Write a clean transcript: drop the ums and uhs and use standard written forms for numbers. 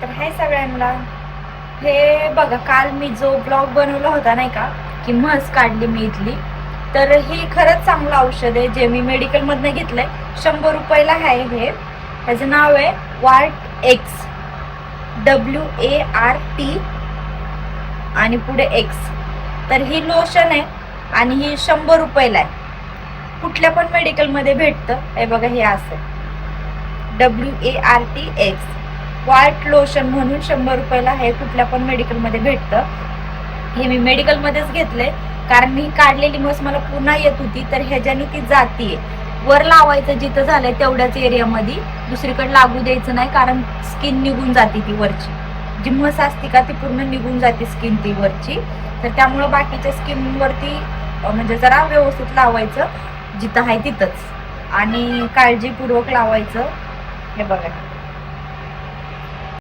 तर हाय सगळ्यांना. हे बघा, काल मी जो ब्लॉग बनवला होता नाही का, की म्हस काढली मी इथली, तर ही खरंच चांगलं औषध आहे जे मी मेडिकलमधनं घेतलंय. 100 रुपयाला आहे हे. ह्याचं नाव आहे वार्ट एक्स, WART आणि पुढे एक्स. तर ही लोशन आहे आणि ही 100 रुपयाला आहे. कुठल्या पण मेडिकलमध्ये भेटतं. हे बघा, हे असं WART एक्स व्हाईट लोशन म्हणून 100 रुपयाला हे कुठल्या पण मेडिकलमध्ये भेटतं. हे मी मेडिकलमध्येच घेतलंय कारण ही काढलेली म्हस मला पुन्हा येत होती, तर ह्याच्याने ती जातीये. वर लावायचं जिथं झालंय तेवढ्याच एरियामध्ये, दुसरीकडे लागू द्यायचं नाही कारण स्किन निघून जाते ती वरची. जी म्हस असते का ती पूर्ण निघून जाते स्किन ती वरची. तर त्यामुळं बाकीच्या स्किनवरती म्हणजे जरा व्यवस्थित लावायचं जिथं आहे तिथंच आणि काळजीपूर्वक लावायचं. हे बघा.